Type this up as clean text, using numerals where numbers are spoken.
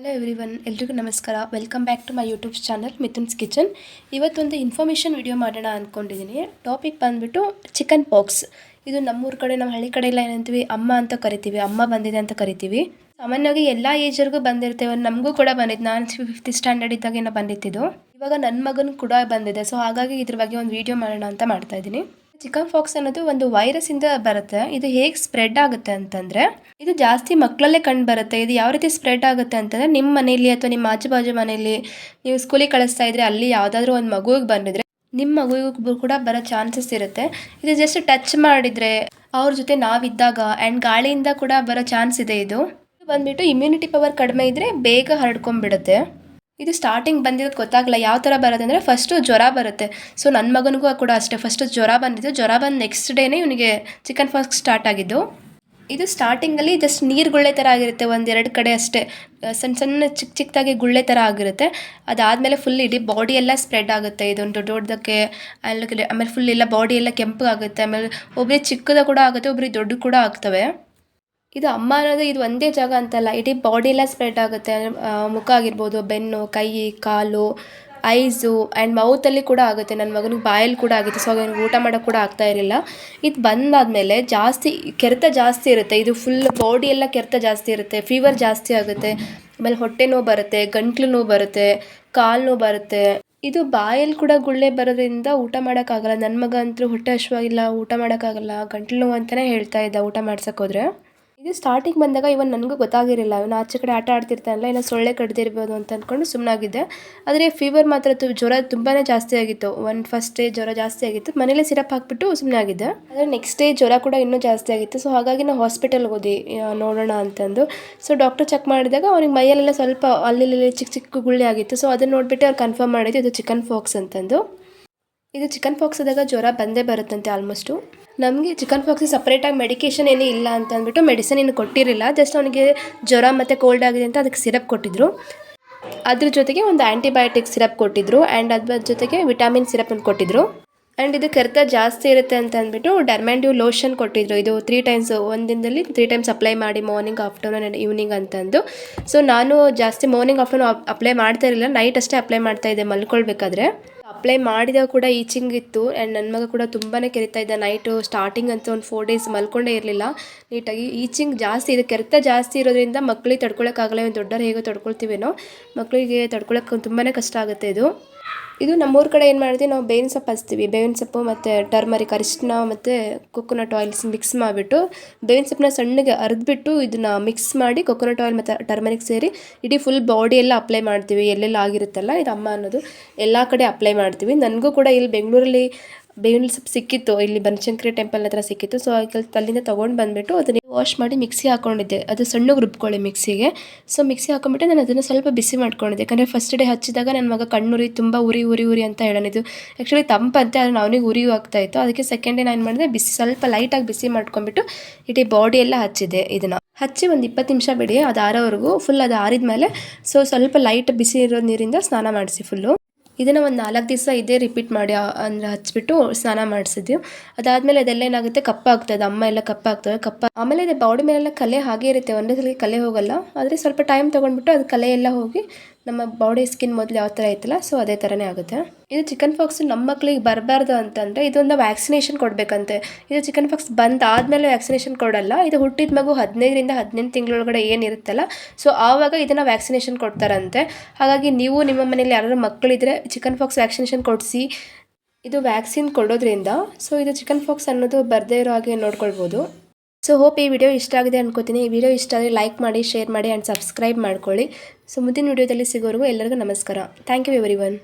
Hello everyone, ಎಲ್ರಿಗೂ ನಮಸ್ಕಾರ. Welcome back to my YouTube channel Mithun's kitchen. ಇವತ್ತೊಂದು ಇನ್ಫಾರ್ಮೇಷನ್ ವಿಡಿಯೋ ಮಾಡೋಣ ಅಂದ್ಕೊಂಡಿದ್ದೀನಿ. ಟಾಪಿಕ್ ಬಂದುಬಿಟ್ಟು ಚಿಕನ್ ಪಾಕ್ಸ್. ಇದು ನಮ್ಮೂರ ಕಡೆ, ನಮ್ಮ ಹಳ್ಳಿ ಕಡೆ ಎಲ್ಲ ಏನಂತೀವಿ, ಅಮ್ಮ ಅಂತ ಕರಿತೀವಿ, ಅಮ್ಮ ಬಂದಿದೆ ಅಂತ ಕರಿತೀವಿ. ಸಾಮಾನ್ಯವಾಗಿ ಎಲ್ಲ ಏಜರ್ಗೂ ಬಂದಿರ್ತೇವೆ. ನಮಗೂ ಕೂಡ ಬಂದಿದ್ದು, ನಾನು 5th ಸ್ಟ್ಯಾಂಡರ್ಡ್ ಇದ್ದಾಗ ಏನೋ ಬಂದಿತ್ತಿದ್ದು. ಇವಾಗ ನನ್ನ ಮಗನ ಕೂಡ ಬಂದಿದೆ. ಸೊ ಹಾಗಾಗಿ ಇದ್ರ ಬಗ್ಗೆ ಒಂದು ವಿಡಿಯೋ ಮಾಡೋಣ ಅಂತ ಮಾಡ್ತಾ ಇದ್ದೀನಿ. ಚಿಕನ್ ಪಾಕ್ಸ್ ಅನ್ನೋದು ಒಂದು ವೈರಸ್ ಇಂದ ಬರುತ್ತೆ. ಇದು ಹೇಗೆ ಸ್ಪ್ರೆಡ್ ಆಗುತ್ತೆ ಅಂತಂದ್ರೆ, ಇದು ಜಾಸ್ತಿ ಮಕ್ಕಳಲ್ಲೇ ಕಂಡು ಬರುತ್ತೆ. ಇದು ಯಾವ ರೀತಿ ಸ್ಪ್ರೆಡ್ ಆಗುತ್ತೆ ಅಂತಂದ್ರೆ, ನಿಮ್ಮ ಮನೆಯಲ್ಲಿ ಅಥವಾ ನಿಮ್ಮ ಆಜು ಬಾಜು ಮನೆಯಲ್ಲಿ ನೀವು ಸ್ಕೂಲಿಗೆ ಕಳಿಸ್ತಾ ಇದ್ರೆ ಅಲ್ಲಿ ಯಾವುದಾದ್ರೂ ಒಂದು ಮಗುವಿಗೆ ಬಂದಿದ್ರೆ ನಿಮ್ಮ ಮಗುವಿಗೂ ಕೂಡ ಬರೋ ಚಾನ್ಸಸ್ ಇರುತ್ತೆ. ಇದು ಜಸ್ಟ್ ಟಚ್ ಮಾಡಿದ್ರೆ ಅವ್ರ ಜೊತೆ ನಾವಿದ್ದಾಗ ಆ್ಯಂಡ್ ಗಾಳಿಯಿಂದ ಕೂಡ ಬರೋ ಚಾನ್ಸ್ ಇದೆ. ಇದು ಬಂದ್ಬಿಟ್ಟು ಇಮ್ಯುನಿಟಿ ಪವರ್ ಕಡಿಮೆ ಇದ್ರೆ ಬೇಗ ಹರಡ್ಕೊಂಡ್ಬಿಡುತ್ತೆ. ಇದು ಸ್ಟಾರ್ಟಿಂಗ್ ಬಂದಿರೋದು ಗೊತ್ತಾಗಲ್ಲ ಯಾವ ಥರ ಬರುತ್ತೆ ಅಂದರೆ, ಫಸ್ಟು ಜ್ವರ ಬರುತ್ತೆ. ಸೊ ನನ್ನ ಮಗನಿಗೂ ಕೂಡ ಅಷ್ಟೇ, ಫಸ್ಟು ಜ್ವರ ಬಂದಿದ್ದು. ಜ್ವರ ಬಂದು ನೆಕ್ಸ್ಟ್ ಡೇನೇ ಇವನಿಗೆ ಚಿಕನ್ ಪಾಕ್ಸ್ ಸ್ಟಾರ್ಟ್ ಆಗಿದ್ದು. ಇದು ಸ್ಟಾರ್ಟಿಂಗಲ್ಲಿ ಜಸ್ಟ್ ನೀರು ಗುಳ್ಳೆ ಥರ ಆಗಿರುತ್ತೆ, 1-2 ಕಡೆ ಅಷ್ಟೇ ಸಣ್ಣ ಸಣ್ಣ ಚಿಕ್ಕದಾಗಿ ಗುಳ್ಳೆ ಥರ ಆಗಿರುತ್ತೆ. ಅದಾದಮೇಲೆ ಫುಲ್ ಇಡೀ ಬಾಡಿ ಎಲ್ಲ ಸ್ಪ್ರೆಡ್ ಆಗುತ್ತೆ. ಇದೊಂದು ದೊಡ್ಡದಕ್ಕೆ ಆಮೇಲೆ ಫುಲ್ ಎಲ್ಲ ಬಾಡಿ ಎಲ್ಲ ಕೆಂಪು ಆಗುತ್ತೆ. ಆಮೇಲೆ ಒಬ್ಬರಿಗೆ ಚಿಕ್ಕದ ಕೂಡ ಆಗುತ್ತೆ, ಒಬ್ಬರಿಗೆ ದೊಡ್ಡ ಕೂಡ ಆಗ್ತವೆ. ಇದು ಅಮ್ಮ ಅನ್ನೋದು ಇದು ಒಂದೇ ಜಾಗ ಅಂತಲ್ಲ, ಇಡೀ ಬಾಡಿ ಎಲ್ಲ ಸ್ಪ್ರೆಡ್ ಆಗುತ್ತೆ. ಮುಖ ಆಗಿರ್ಬೋದು, ಬೆನ್ನು, ಕೈ, ಕಾಲು, ಐಸು ಆ್ಯಂಡ್ ಮೌತಲ್ಲಿ ಕೂಡ ಆಗುತ್ತೆ. ನನ್ನ ಮಗನಿಗೆ ಬಾಯಲ್ಲಿ ಕೂಡ ಆಗುತ್ತೆ. ಸೊ ಅವನಿಗೆ ಊಟ ಮಾಡೋಕ್ಕೆ ಕೂಡ ಆಗ್ತಾ ಇರಲಿಲ್ಲ. ಇದು ಬಂದಾದಮೇಲೆ ಜಾಸ್ತಿ ಕೆರೆತ ಜಾಸ್ತಿ ಇರುತ್ತೆ. ಇದು ಫುಲ್ ಬಾಡಿ ಎಲ್ಲ ಕೆರೆತ ಜಾಸ್ತಿ ಇರುತ್ತೆ. ಫೀವರ್ ಜಾಸ್ತಿ ಆಗುತ್ತೆ. ಆಮೇಲೆ ಹೊಟ್ಟೆ ನೋವು ಬರುತ್ತೆ, ಗಂಟ್ಲು ನೋವು ಬರುತ್ತೆ, ಕಾಲು ನೋವು ಬರುತ್ತೆ. ಇದು ಬಾಯಲ್ಲಿ ಕೂಡ ಗುಳ್ಳೆ ಬರೋದ್ರಿಂದ ಊಟ ಮಾಡೋಕ್ಕಾಗಲ್ಲ. ನನ್ನ ಮಗ ಅಂತೂ ಹೊಟ್ಟೆ ಹಶ್ವಾಗಿಲ್ಲ, ಊಟ ಮಾಡೋಕ್ಕಾಗಲ್ಲ, ಗಂಟ್ಲು ನೋವು ಅಂತಲೇ ಹೇಳ್ತಾ ಇದ್ದ ಊಟ ಮಾಡ್ಸೋಕ್ಕೋದ್ರೆ. ಇದು ಸ್ಟಾರ್ಟಿಂಗ್ ಬಂದಾಗ ಇವನ್ ನನಗೂ ಗೊತ್ತಾಗಿರಲಿಲ್ಲ. ಇವನು ಆಚೆ ಕಡೆ ಆಟ ಆಡ್ತಿರ್ತಾನಲ್ಲ, ಏನೋ ಸೊಳ್ಳೆ ಕಡ್ದಿರ್ಬೋದು ಅಂತ ಅಂದ್ಕೊಂಡು ಸುಮ್ಮನಾಗಿದ್ದೆ. ಆದರೆ ಫೀವರ್ ಮಾತ್ರ ಜ್ವರ ತುಂಬಾ ಜಾಸ್ತಿ ಆಗಿತ್ತು. ಫಸ್ಟ್ ಡೇ ಜ್ವರ ಜಾಸ್ತಿ ಆಗಿತ್ತು, ಮನೇಲೆ ಸಿರಪ್ ಹಾಕ್ಬಿಟ್ಟು ಸುಮ್ಮನೆ ಆಗಿದ್ದೆ. ಆದರೆ ನೆಕ್ಸ್ಟ್ ಡೇ ಜ್ವರ ಕೂಡ ಇನ್ನೂ ಜಾಸ್ತಿ ಆಗಿತ್ತು. ಸೊ ಹಾಗಾಗಿ ನಾವು ಹಾಸ್ಪಿಟಲ್ಗೆ ಹೋದಿ ನೋಡೋಣ ಅಂತಂದು. ಸೊ ಡಾಕ್ಟರ್ ಚೆಕ್ ಮಾಡಿದಾಗ ಅವನಿಗೆ ಮೈಯಲ್ಲೆಲ್ಲ ಸ್ವಲ್ಪ ಅಲ್ಲಿ ಚಿಕ್ಕ ಚಿಕ್ಕ ಗುಳ್ಳೆ ಆಗಿತ್ತು. ಸೊ ಅದನ್ನು ನೋಡಿಬಿಟ್ಟು ಅವ್ರು ಕನ್ಫರ್ಮ್ ಮಾಡಿದ್ದು ಇದು ಚಿಕನ್ ಪಾಕ್ಸ್ ಅಂತಂದು. ಇದು ಚಿಕನ್ ಪಾಕ್ಸ್ ಆದಾಗ ಜ್ವರ ಬಂದೇ ಬರುತ್ತಂತೆ ಆಲ್ಮೋಸ್ಟು. ನಮಗೆ ಚಿಕನ್ ಪಾಕ್ಸಿಗೆ ಸಪ್ರೇಟಾಗಿ ಮೆಡಿಕೇಷನ್ ಏನೂ ಇಲ್ಲ ಅಂತ ಅಂದ್ಬಿಟ್ಟು ಮೆಡಿಸಿನ್ ಏನು ಕೊಟ್ಟಿರಲಿಲ್ಲ. ಜಸ್ಟ್ ಅವನಿಗೆ ಜ್ವರ ಮತ್ತು ಕೋಲ್ಡ್ ಆಗಿದೆ ಅಂತ ಅದಕ್ಕೆ ಸಿರಪ್ ಕೊಟ್ಟಿದ್ದರು. ಅದ್ರ ಜೊತೆಗೆ ಒಂದು ಆ್ಯಂಟಿಬಯೋಟಿಕ್ ಸಿರಪ್ ಕೊಟ್ಟಿದ್ದರು ಆ್ಯಂಡ್ ಅದ್ರ ಜೊತೆಗೆ ವಿಟಾಮಿನ್ ಸಿರಪ್ ಒಂದು ಕೊಟ್ಟಿದ್ದರು. ಆ್ಯಂಡ್ ಇದು ಕೆರೆತ ಜಾಸ್ತಿ ಇರುತ್ತೆ ಅಂತ ಅಂದ್ಬಿಟ್ಟು ಡರ್ಮ್ಯಾಂಡ್ಯೂ ಲೋಷನ್ ಕೊಟ್ಟಿದ್ರು. ಇದು 3 ಟೈಮ್ಸ್, ಒಂದು ದಿನದಲ್ಲಿ 3 ಟೈಮ್ಸ್ ಅಪ್ಲೈ ಮಾಡಿ, ಮಾರ್ನಿಂಗ್, ಆಫ್ಟರ್ನೂನ್ ಆ್ಯಂಡ್ ಈವ್ನಿಂಗ್ ಅಂತಂದು. ಸೊ ನಾನು ಜಾಸ್ತಿ ಮಾರ್ನಿಂಗ್ ಆಫ್ಟರ್ನೂನ್ ಅಪ್ಲೈ ಮಾಡ್ತಾ ಇರಲಿಲ್ಲ, ನೈಟ್ ಅಷ್ಟೇ ಅಪ್ಲೈ ಮಾಡ್ತಾ ಇದ್ದೆ ಮಲ್ಕೊಳ್ಬೇಕಾದ್ರೆ. ಅಪ್ಲೈ ಮಾಡಿದಾಗ ಕೂಡ ಈಚಿಂಗ್ ಇತ್ತು ಆ್ಯಂಡ್ ನನ್ನ ಮಗ ಕೂಡ ತುಂಬಾ ಕೆರಿತಾ ಇದ್ದ. ನೈಟು ಸ್ಟಾರ್ಟಿಂಗ್ ಅಂತ ಒಂದು 4 ಡೇಸ್ ಮಲ್ಕೊಂಡೇ ಇರಲಿಲ್ಲ ನೀಟಾಗಿ. ಈಚಿಂಗ್ ಜಾಸ್ತಿ, ಇದು ಕೆರೆತ ಜಾಸ್ತಿ ಇರೋದ್ರಿಂದ ಮಕ್ಕಳಿಗೆ ತಡ್ಕೊಳಕ್ಕಾಗಲ್ಲ. ಒಂದು ದೊಡ್ಡವ್ರು ಹೇಗೋ ತಡ್ಕೊಳ್ತೀವೇನೋ, ಮಕ್ಕಳಿಗೆ ತಡ್ಕೊಳಕ್ಕೆ ತುಂಬಾ ಕಷ್ಟ ಆಗುತ್ತೆ. ಇದು ನಮ್ಮೂರ ಕಡೆ ಏನು ಮಾಡ್ತೀವಿ, ನಾವು ಬೇವಿನ ಸೊಪ್ಪು ಹಚ್ತೀವಿ. ಬೇವಿನ ಸೊಪ್ಪು ಮತ್ತು ಟರ್ಮರಿಕ್, ಅರಿಶಿನ ಮತ್ತು ಕೊಕೊನಟ್ ಆಯಿಲ್ಸ್ ಮಿಕ್ಸ್ ಮಾಡಿಬಿಟ್ಟು, ಬೇವಿನ ಸೊಪ್ಪನ್ನ ಸಣ್ಣಗೆ ಅರೆದ್ಬಿಟ್ಟು ಇದನ್ನು ಮಿಕ್ಸ್ ಮಾಡಿ ಕೊಕೊನಟ್ ಆಯಿಲ್ ಮತ್ತು ಟರ್ಮರಿಕ್ ಸೇರಿ ಇಡೀ ಫುಲ್ ಬಾಡಿ ಎಲ್ಲ ಅಪ್ಲೈ ಮಾಡ್ತೀವಿ. ಎಲ್ಲೆಲ್ಲ ಆಗಿರುತ್ತಲ್ಲ ಇದು ಅಮ್ಮ ಅನ್ನೋದು ಎಲ್ಲ ಕಡೆ ಅಪ್ಲೈ ಮಾಡ್ತೀವಿ. ನನಗೂ ಕೂಡ ಇಲ್ಲಿ ಬೆಂಗಳೂರಲ್ಲಿ ಬೇವಿನ ಸೊಪ್ಪು ಸಿಕ್ಕಿತ್ತು, ಇಲ್ಲಿ ಬನಶಂಕರಿ ಟೆಂಪಲ್ ಹತ್ರ ಸಿಕ್ಕಿತ್ತು. ಸೊ ಅಲ್ಲಿಂದ ತೊಗೊಂಡು ಬಂದುಬಿಟ್ಟು ಅದನ್ನು ವಾಶ್ ಮಾಡಿ ಮಿಕ್ಸಿ ಹಾಕ್ಕೊಂಡಿದ್ದೆ. ಅದು ಸಣ್ಣಗೆ ರುಬ್ಕೊಳ್ಳಿ ಮಿಕ್ಸಿಗೆ. ಸೊ ಮಿಕ್ಸಿ ಹಾಕೊಂಡ್ಬಿಟ್ಟು ನಾನು ಅದನ್ನು ಸ್ವಲ್ಪ ಬಿಸಿ ಮಾಡ್ಕೊಂಡಿದ್ದೆ. ಯಾಕಂದರೆ ಫಸ್ಟ್ ಡೇ ಹಚ್ಚಿದಾಗ ನನ್ನ ಮಗ ಕಣ್ಣುರಿ ತುಂಬ ಉರಿ ಅಂತ ಹೇಳೋಣಿದ್ದು. ಆ್ಯಕ್ಚುಲಿ ತಂಪಂತೆ, ಆದರೆ ಅವನಿಗೆ ಉರಿಯೂ ಆಗ್ತಾಯಿತ್ತು. ಅದಕ್ಕೆ ಸೆಕೆಂಡ್ ಡೇ ನಾನು ಏನು ಮಾಡಿದೆ, ಸ್ವಲ್ಪ ಲೈಟಾಗಿ ಬಿಸಿ ಮಾಡ್ಕೊಂಡ್ಬಿಟ್ಟು ಇಡೀ ಬಾಡಿ ಎಲ್ಲ ಹಚ್ಚಿದೆ. ಇದನ್ನು ಹಚ್ಚಿ ಒಂದು 20 ನಿಮಿಷ ಬಿಡಿ, ಅದು ಆರೋವರೆಗೂ. ಫುಲ್ ಅದು ಆರಿದ ಮೇಲೆ ಸ್ವಲ್ಪ ಲೈಟ್ ಬಿಸಿ ಇರೋ ನೀರಿಂದ ಸ್ನಾನ ಮಾಡಿಸಿ ಫುಲ್ಲು. ಇದನ್ನು ಒಂದು 4 ದಿವಸ ಇದೇ ರಿಪೀಟ್ ಮಾಡಿ ಅಂದರೆ ಹಚ್ಬಿಟ್ಟು ಸ್ನಾನ ಮಾಡಿಸಿದ್ವಿ. ಅದಾದಮೇಲೆ ಅದೆಲ್ಲ ಏನಾಗುತ್ತೆ, ಕಪ್ಪಾಗ್ತದೆ, ಅಮ್ಮ ಎಲ್ಲ ಕಪ್ಪಾಗ್ತವೆ. ಆಮೇಲೆ ಇದು ಬಾಡಿ ಮೇಲೆಲ್ಲ ಕಲೆ ಹಾಗೇ ಇರುತ್ತೆ, ಒಂದೇ ಸಲ ಕಲೆ ಹೋಗಲ್ಲ. ಆದರೆ ಸ್ವಲ್ಪ ಟೈಮ್ ತೊಗೊಂಡ್ಬಿಟ್ಟು ಅದು ಕಲೆ ಎಲ್ಲ ಹೋಗಿ ನಮ್ಮ ಬಾಡಿ ಸ್ಕಿನ್ ಮೊದಲು ಯಾವ ಥರ ಐತಲ್ಲ, ಸೊ ಅದೇ ಥರನೇ ಆಗುತ್ತೆ. ಇದು ಚಿಕನ್ ಪಾಕ್ಸ್ ನಮ್ಮ ಮಕ್ಕಳಿಗೆ ಬರಬಾರ್ದು ಅಂತಂದರೆ ಇದೊಂದು ವ್ಯಾಕ್ಸಿನೇಷನ್ ಕೊಡಬೇಕಂತೆ. ಇದು ಚಿಕನ್ ಪಾಕ್ಸ್ ಬಂದಾದಮೇಲೆ ವ್ಯಾಕ್ಸಿನೇಷನ್ ಕೊಡಲ್ಲ. ಇದು ಹುಟ್ಟಿದ ಮಗು 15ರಿಂದ 18 ತಿಂಗಳೊಳಗಡೆ ಏನಿರುತ್ತಲ್ಲ, ಸೊ ಆವಾಗ ಇದನ್ನು ವ್ಯಾಕ್ಸಿನೇಷನ್ ಕೊಡ್ತಾರಂತೆ. ಹಾಗಾಗಿ ನೀವು ನಿಮ್ಮ ಮನೇಲಿ ಯಾರಾದ್ರು ಮಕ್ಕಳಿದ್ರೆ ಚಿಕನ್ ಪಾಕ್ಸ್ ವ್ಯಾಕ್ಸಿನೇಷನ್ ಕೊಡಿಸಿ. ಇದು ವ್ಯಾಕ್ಸಿನ್ ಕೊಡೋದ್ರಿಂದ ಸೊ ಇದು ಚಿಕನ್ ಪಾಕ್ಸ್ ಅನ್ನೋದು ಬರದೇ ಇರೋ ಹಾಗೆ ನೋಡ್ಕೊಳ್ಬೋದು. ಸೊ ಹೋಪ್ ಈ ವಿಡಿಯೋ ಇಷ್ಟ ಆಗಿದೆ ಅನ್ಕೋತೀನಿ. ಈ ವಿಡಿಯೋ ಇಷ್ಟ ಆದರೆ ಲೈಕ್ ಮಾಡಿ, ಶೇರ್ ಮಾಡಿ ಆ್ಯಂಡ್ ಸಬ್ಸ್ಕ್ರೈಬ್ ಮಾಡ್ಕೊಳ್ಳಿ. ಸೊ ಮುಂದಿನ ವಿಡಿಯೋದಲ್ಲಿ ಸಿಗೋವರೆಗೂ ಎಲ್ಲರಿಗೂ ನಮಸ್ಕಾರ. Thank you everyone.